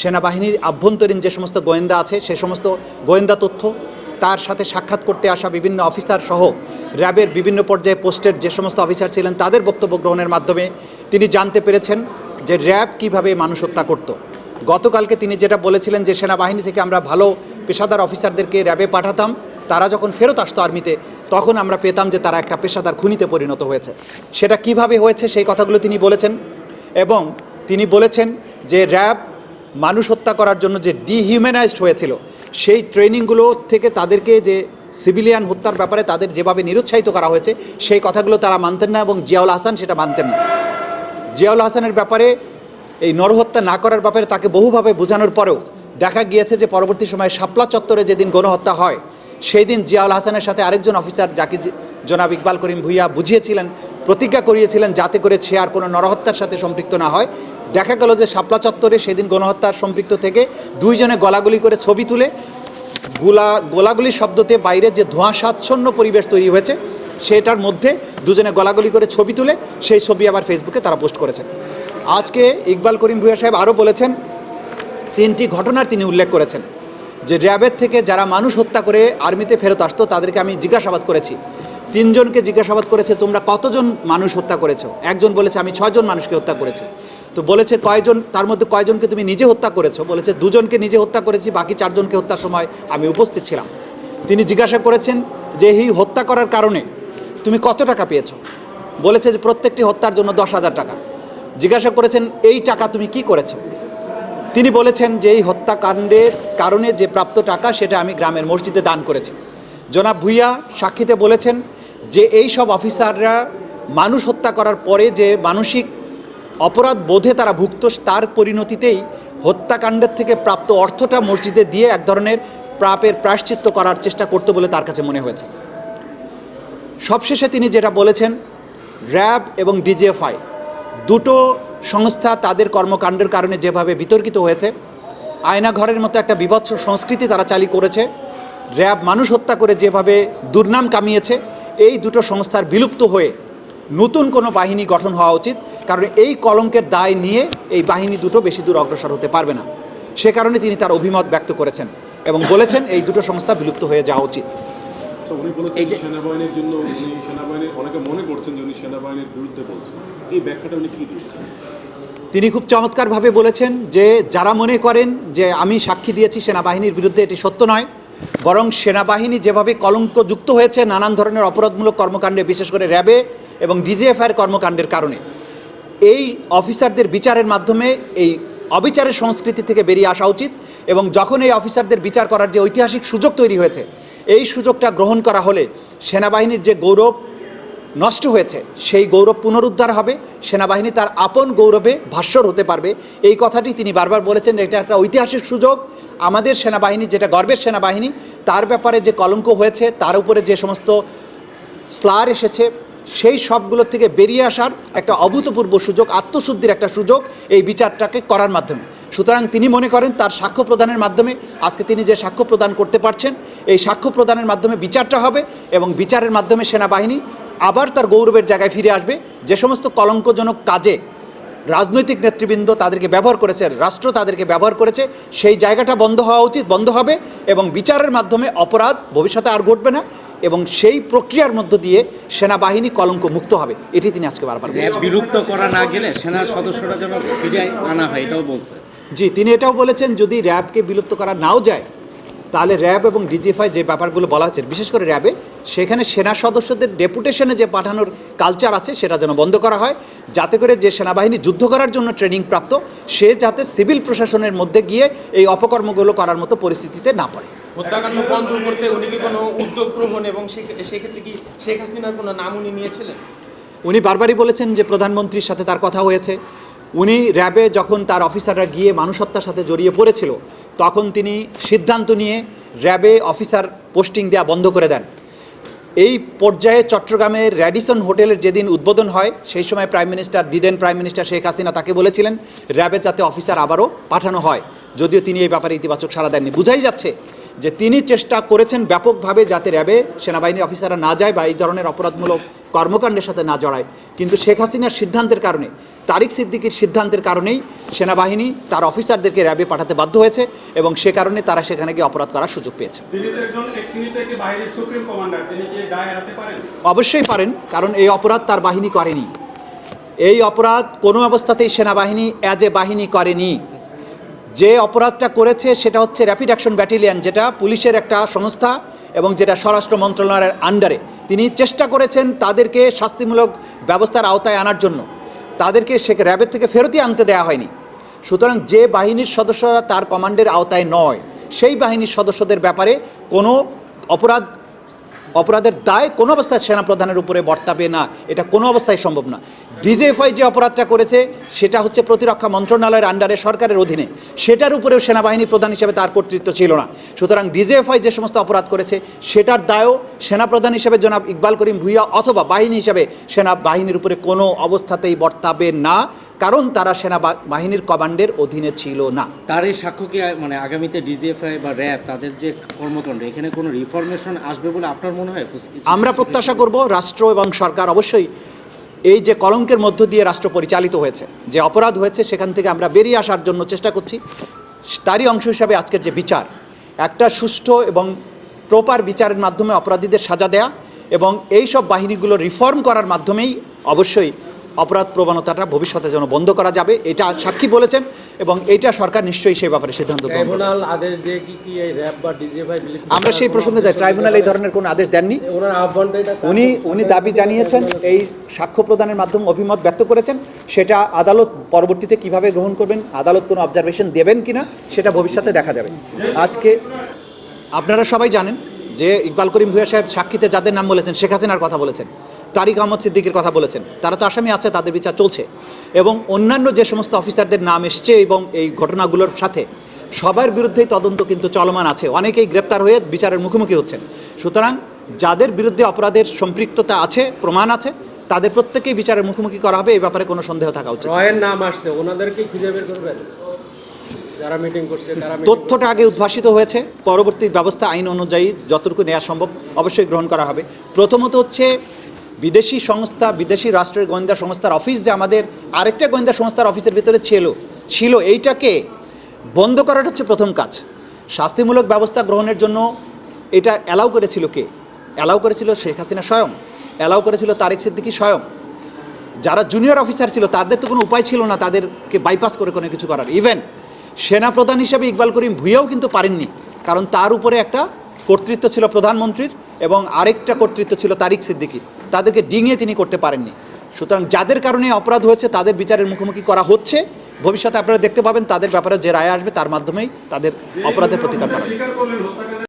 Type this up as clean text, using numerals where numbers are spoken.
সেনাবাহিনীর আভ্যন্তরীণ যে সমস্ত গোয়েন্দা আছে সে সমস্ত গোয়েন্দা তথ্য, তার সাথে সাক্ষাৎ করতে আসা বিভিন্ন অফিসার সহ র্যাবের বিভিন্ন পর্যায়ে পোস্টের যে সমস্ত অফিসার ছিলেন তাদের বক্তব্য গ্রহণের মাধ্যমে তিনি জানতে পেরেছেন যে র্যাব কীভাবে মানুষ হত্যা করত। গতকালকে তিনি যেটা বলেছিলেন যে সেনাবাহিনী থেকে আমরা ভালো পেশাদার অফিসারদেরকে র্যাবে পাঠাতাম, তারা যখন ফেরত আসতো আর্মিতে তখন আমরা পেতাম যে তারা একটা পেশাদার খুনিতে পরিণত হয়েছে। সেটা কিভাবে হয়েছে সেই কথাগুলো তিনি বলেছেন এবং তিনি বলেছেন যে র্যাব মানুষ হত্যা করার জন্য যে ডিহিউম্যানাইজড হয়েছিল সেই ট্রেনিংগুলো থেকে তাদেরকে যে সিভিলিয়ান হত্যার ব্যাপারে তাদের যেভাবে নিরুৎসাহিত করা হয়েছে সেই কথাগুলো তারা মানতেন না এবং জিয়াউল হাসান সেটা মানতেন না। জিয়াউল হাসানের ব্যাপারে এই নরহত্যা না করার ব্যাপারে তাকে বহুভাবে বোঝানোর পরেও দেখা গিয়েছে যে পরবর্তী সময়ে শাপলা চত্বরে যেদিন গণহত্যা হয় সেই দিন জিয়াউল হাসানের সাথে আরেকজন অফিসার যাকে জনাব ইকবাল করিম ভূঁইয়া বুঝিয়েছিলেন, প্রতিজ্ঞা করিয়েছিলেন যাতে করে সে আর কোনো নরহত্যার সাথে সম্পৃক্ত না হয়। দেখা গেল যে শাপলা চত্বরে সেদিন গণহত্যার সম্পৃক্ত থেকে দুইজনে গলাগুলি করে ছবি তুলে গোলাগুলি শব্দতে বাইরে যে ধোঁয়াশাচ্ছন্ন পরিবেশ তৈরি হয়েছে সেটার মধ্যে দুজনে গলাগুলি করে ছবি তুলে সেই ছবি আবার ফেসবুকে তারা পোস্ট করেছেন। আজকে ইকবাল করিম ভূঁইয়া সাহেব আরও বলেছেন, 3টি ঘটনার তিনি উল্লেখ করেছেন যে র্যাবের থেকে যারা মানুষ হত্যা করে আর্মিতে ফেরত আসতো তাদেরকে আমি জিজ্ঞাসাবাদ করেছি। 3 জনকে জিজ্ঞাসাবাদ করেছে তোমরা কতজন মানুষ হত্যা করেছো। একজন বলেছে আমি 6 জন মানুষকে হত্যা করেছি। তো বলেছে কয়জন, তার মধ্যে কয়জনকে তুমি নিজে হত্যা করেছো? বলেছে 2 জনকে নিজে হত্যা করেছি, বাকি 4 জনকে হত্যার সময় আমি উপস্থিত ছিলাম। তিনি জিজ্ঞাসা করেছেন যে এই হত্যা করার কারণে তুমি কত টাকা পেয়েছো? বলেছে যে প্রত্যেকটি হত্যার জন্য 10,000 টাকা। জিজ্ঞাসা করেছেন এই টাকা তুমি কি করেছো? তিনি বলেছেন যে এই হত্যাকাণ্ডের কারণে যে প্রাপ্ত টাকা সেটা আমি গ্রামের মসজিদে দান করেছি। জনাব ভূঁইয়া সাক্ষীতে বলেছেন যে এই সব অফিসাররা মানুষ হত্যা করার পরে যে মানসিক অপরাধ বোধে তারা ভুক্ত, তার পরিণতিতেই হত্যাকাণ্ডের থেকে প্রাপ্ত অর্থটা মসজিদে দিয়ে এক ধরনের পাপের প্রায়শ্চিত্ত করার চেষ্টা করতে বলে তার কাছে মনে হয়েছে। সবশেষে তিনি যেটা বলেছেন, র্যাব এবং ডিজিএফআই দুটো সংস্থা তাদের কর্মকাণ্ডের কারণে যেভাবে বিতর্কিত হয়েছে, আয়নাঘরের মতো একটা বিভৎস সংস্কৃতি তারা চালু করেছে, র্যাব মানুষ হত্যা করে যেভাবে দুর্নাম কামিয়েছে, এই দুটো সংস্থার বিলুপ্ত হয়ে নতুন কোনো বাহিনী গঠন হওয়া উচিত। কারণ এই কলঙ্কের দায় নিয়ে এই বাহিনী দুটো বেশি দূর অগ্রসর হতে পারবে না। সে কারণে তিনি তার অভিমত ব্যক্ত করেছেন এবং বলেছেন এই দুটো সংস্থা বিলুপ্ত হয়ে যাওয়া উচিত। উনি বলেছেন সেনাবাহিনীর জন্য সেনাবাহিনীর অনেকে মনে করছেন যে উনি সেনাবাহিনীর বিরুদ্ধে বলছেন, এই ব্যাখ্যাটা উনি কী দিয়েছেন? তিনি খুব চমৎকারভাবে বলেছেন যে যারা মনে করেন যে আমি সাক্ষী দিয়েছি সেনাবাহিনীর বিরুদ্ধে, এটি সত্য নয়। বরং সেনাবাহিনী যেভাবে কলঙ্কযুক্ত হয়েছে নানান ধরনের অপরাধমূলক কর্মকাণ্ডে, বিশেষ করে র্যাবে এবং ডিজিএফআইয়ের কর্মকাণ্ডের কারণে, এই অফিসারদের বিচারের মাধ্যমে এই অবিচারের সংস্কৃতি থেকে বেরিয়ে আসা উচিত। এবং যখন এই অফিসারদের বিচার করার যে ঐতিহাসিক সুযোগ তৈরি হয়েছে, এই সুযোগটা গ্রহণ করা হলে সেনাবাহিনীর যে গৌরব নষ্ট হয়েছে সেই গৌরব পুনরুদ্ধার হবে, সেনাবাহিনী তার আপন গৌরবে ভাস্বর হতে পারবে। এই কথাটি তিনি বারবার বলেছেন। এটা একটা ঐতিহাসিক সুযোগ। আমাদের সেনাবাহিনী যেটা গর্বের সেনাবাহিনী, তার ব্যাপারে যে কলঙ্ক হয়েছে, তার উপরে যে সমস্ত স্লার এসেছে, সেই সবগুলোর থেকে বেরিয়ে আসার একটা অভূতপূর্ব সুযোগ, আত্মশুদ্ধির একটা সুযোগ এই বিচারটাকে করার মাধ্যমে। সুতরাং তিনি মনে করেন তার সাক্ষ্য প্রদানের মাধ্যমে, আজকে তিনি যে সাক্ষ্য প্রদান করতে পারছেন, এই সাক্ষ্য প্রদানের মাধ্যমে বিচারটা হবে এবং বিচারের মাধ্যমে সেনাবাহিনী আবার তার গৌরবের জায়গায় ফিরে আসবে। যে সমস্ত কলঙ্কজনক কাজে রাজনৈতিক নেতৃবৃন্দ তাদেরকে ব্যবহার করেছে, রাষ্ট্র তাদেরকে ব্যবহার করেছে, সেই জায়গাটা বন্ধ হওয়া উচিত, বন্ধ হবে এবং বিচারের মাধ্যমে অপরাধ ভবিষ্যতে আর ঘটবে না এবং সেই প্রক্রিয়ার মধ্য দিয়ে সেনাবাহিনী কলঙ্ক মুক্ত হবে। এটি তিনি আজকে বারবার বিলুপ্ত করা না গেলে সেনা সদস্যরা যেন ফিরে আনা হয়, এটাও বলছে। জি, তিনি এটাও বলেছেন যদি র্যাবকে বিলুপ্ত করা নাও যায় তাহলে র্যাব এবং ডিজিএফআই যে ব্যাপারগুলো বলা হচ্ছে, বিশেষ করে র্যাবে, সেখানে সেনা সদস্যদের ডেপুটেশনে যে পাঠানোর কালচার আছে সেটা যেন বন্ধ করা হয়, যাতে করে যে সেনাবাহিনী যুদ্ধ করার জন্য ট্রেনিং প্রাপ্ত সে যাতে সিভিল প্রশাসনের মধ্যে গিয়ে এই অপকর্মগুলো করার মতো পরিস্থিতিতে না পড়ে। হত্যাকাণ্ড বন্ধ করতে উনি কি কোনো উদ্যোগ গ্রহণ এবং সেক্ষেত্রে কি শেখ হাসিনার কোনো নাম উনি নিয়েছিলেন? উনি বারবারই বলেছেন যে প্রধানমন্ত্রীর সাথে তার কথা হয়েছে। উনি র্যাবে যখন তার অফিসাররা গিয়ে মানুষ হত্যার সাথে জড়িয়ে পড়েছিল তখন তিনি সিদ্ধান্ত নিয়ে র্যাবে অফিসার পোস্টিং দেওয়া বন্ধ করে দেন। এই পর্যায়ে চট্টগ্রামের র্যাডিসন হোটেলের যেদিন উদ্বোধন হয় সেই সময় প্রাইম মিনিস্টার শেখ হাসিনা তাকে বলেছিলেন র্যাবে যাতে অফিসার আবারও পাঠানো হয়, যদিও তিনি এই ব্যাপারে ইতিবাচক সাড়া দেননি। বোঝাই যাচ্ছে যে তিনি চেষ্টা করেছেন ব্যাপকভাবে যাতে র্যাবে সেনাবাহিনীর অফিসাররা না যায় বা এই ধরনের অপরাধমূলক কর্মকাণ্ডের সাথে না জড়ায়, কিন্তু শেখ হাসিনার সিদ্ধান্তের কারণে, তারিক সিদ্দিকীর সিদ্ধান্তের কারণেই সেনাবাহিনী তার অফিসারদেরকে র্যাবে পাঠাতে বাধ্য হয়েছে এবং সে কারণে তারা সেখানে গিয়ে অপরাধ করার সুযোগ পেয়েছে। অবশ্যই পারেন, কারণ এই অপরাধ তার বাহিনী করেনি। এই অপরাধ কোনো অবস্থাতেই সেনাবাহিনী অ্যাজ এ বাহিনী করেনি। যে অপরাধটা করেছে সেটা হচ্ছে র্যাপিড অ্যাকশন ব্যাটালিয়ন, যেটা পুলিশের একটা সংস্থা এবং যেটা স্বরাষ্ট্র মন্ত্রণালয়ের আন্ডারে। তিনি চেষ্টা করেছেন তাদেরকে শাস্তিমূলক ব্যবস্থার আওতায় আনার জন্য, তাদেরকে সে র্যাবের থেকে ফেরতই আনতে দেওয়া হয়নি। সুতরাং যে বাহিনীর সদস্যরা তার কমান্ডের আওতায় নয়, সেই বাহিনীর সদস্যদের ব্যাপারে কোনো অপরাধের দায় কোনো অবস্থায় সেনাপ্রধানের উপরে বর্তাবে না, এটা কোনো অবস্থায় সম্ভব না। ডিজিএফআই যে অপরাধটা করেছে সেটা হচ্ছে প্রতিরক্ষা মন্ত্রণালয়ের আন্ডারে, সরকারের অধীনে, সেটার উপরেও সেনাবাহিনী প্রধান হিসেবে তার কর্তৃত্ব ছিল না। সুতরাং ডিজিএফআই যে সমস্ত অপরাধ করেছে সেটার দায়ও সেনাপ্রধান হিসেবে জনাব ইকবাল করিম ভূঁইয়া অথবা বাহিনী হিসেবে সেনাবাহিনীর উপরে কোনো অবস্থাতেই বর্তাবে না, কারণ তারা সেনাবাহিনীর কমান্ডের অধীনে ছিল না। তার এই সাক্ষ্য কি মানে আগামীতে ডিজিএফআই বা র্যাব তাদের যে কর্মকাণ্ড এখানে কোনো রিফরমেশন আসবে বলে আপনার মনে হয়? আমরা প্রত্যাশা করব রাষ্ট্র এবং সরকার অবশ্যই এই যে কলঙ্কের মধ্য দিয়ে রাষ্ট্র পরিচালিত হয়েছে, যে অপরাধ হয়েছে, সেখান থেকে আমরা বেরিয়ে আসার জন্য চেষ্টা করছি। তারই অংশ হিসাবে আজকের যে বিচার, একটা সুষ্ঠু এবং প্রপার বিচারের মাধ্যমে অপরাধীদের সাজা দেয়া এবং এই সব বাহিনীগুলো রিফর্ম করার মাধ্যমেই অবশ্যই অপরাধ প্রবণতাটা ভবিষ্যতে যেন বন্ধ করা যাবে, এটা সাক্ষী বলেছেন এবং এইটা সরকার নিশ্চয়ই সেই ব্যাপারে সিদ্ধান্ত গ্রহণ করবে। ট্রাইব্যুনাল আদেশ দিয়ে কি এই র্যাব বা ডিজিএফআই আমরা সেই প্রসঙ্গে যাই, ট্রাইব্যুনাল এই ধরনের কোনো আদেশ দেননি। ওনার আহ্বানটাই উনি দাবি জানিয়েছেন, এই সাক্ষ্য প্রদানের মাধ্যমে অভিমত ব্যক্ত করেছেন, সেটা আদালত পরবর্তীতে কিভাবে গ্রহণ করবেন, আদালত কোনো অবজারভেশন দেবেন কিনা সেটা ভবিষ্যতে দেখা যাবে। আজকে আপনারা সবাই জানেন যে ইকবাল করিম ভূঁইয়া সাহেব সাক্ষীতে যাদের নাম বলেছেন, শেখ হাসিনার কথা বলেছেন, তারিক আহমদ সিদ্দিকের কথা বলেছেন, তারা তো আসামি আছে, তাদের বিচার চলছে, এবং অন্যান্য যে সমস্ত অফিসারদের নাম এসছে এবং এই ঘটনাগুলোর সাথে সবার বিরুদ্ধেই তদন্ত কিন্তু চলমান আছে, অনেকেই গ্রেপ্তার হয়ে বিচারের মুখোমুখি হচ্ছেন। সুতরাং যাদের বিরুদ্ধে অপরাধের সম্পৃক্ততা আছে, প্রমাণ আছে, তাদের প্রত্যেকেই বিচারের মুখোমুখি করা হবে, এই ব্যাপারে কোনো সন্দেহ থাকা উচিত। রয়ের নাম আসছে, ওনাদেরকে খুঁজে বের করবেন যারা মিটিং করছে, তথ্যটা আগে উদ্ভাসিত হয়েছে, পরবর্তী ব্যবস্থা আইন অনুযায়ী যতটুকু নেওয়া সম্ভব অবশ্যই গ্রহণ করা হবে। প্রথমত হচ্ছে বিদেশি সংস্থা, বিদেশি রাষ্ট্রের গোয়েন্দা সংস্থার অফিস যে আমাদের আরেকটা গোয়েন্দা সংস্থার অফিসের ভিতরে ছিল এইটাকে বন্ধ করাটা হচ্ছে প্রথম কাজ। শাস্তিমূলক ব্যবস্থা গ্রহণের জন্য এটা অ্যালাউ করেছিল কে? অ্যালাউ করেছিল শেখ হাসিনা স্বয়ং, অ্যালাউ করেছিল তারেক সিদ্দিকী স্বয়ং। যারা জুনিয়র অফিসার ছিল তাদের তো কোনো উপায় ছিল না তাদেরকে বাইপাস করে কোনো কিছু করার। ইভেন সেনাপ্রধান হিসেবে ইকবাল করিম ভূঁইয়াও কিন্তু পারেননি, কারণ তার উপরে একটা কর্তৃত্ব ছিল প্রধানমন্ত্রীর এবং আরেকটা কর্তৃত্ব ছিল তারিক সিদ্দিকীর, তাদেরকে ডিঙিয়ে তিনি করতে পারেননি। সুতরাং যাদের কারণে অপরাধ হয়েছে তাদের বিচারের মুখোমুখি করা হচ্ছে, ভবিষ্যতে আপনারা দেখতে পাবেন তাদের ব্যাপারে যে রায় আসবে তার মাধ্যমেই তাদের অপরাধের প্রতিকার করা হবে।